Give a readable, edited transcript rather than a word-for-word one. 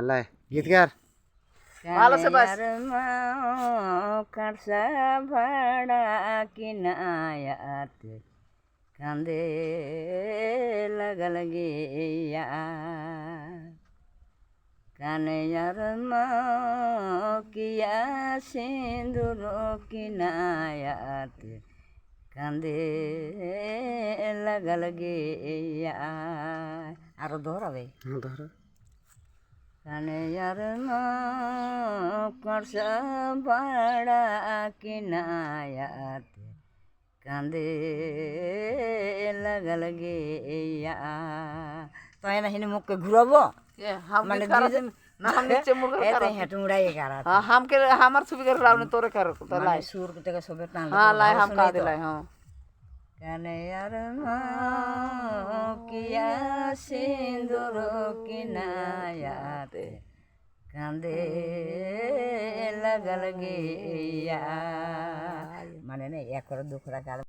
লাই गीतकार ভালো সে বাস কাঁসা ভাড়া কিনায়াত কান্দে লাগল গিয়া কানয়ার কিয়া সিন্দুর কিনায়াত কান্দে লাগল গিয়া আরো ধরাবে ধর কানয়ার কাঁসা ভাড়া কিনায়াত কান্দে লাগল গিয়া তো এনে হিনে মুখকে ঘুরাবো মানে না হাম নিচে মুরগা এতে হেঁটে উড়াই গারা হাম के हमार सुबह कर लाउने तोरे कर तो लाई সুর থেকে সবে টান हां लाई हम का दिलाई हां কানয়ার কিয়া সিন্দুর কিনায়াত কান্দে লাগল গিয়া মানে না এক করে দুখরা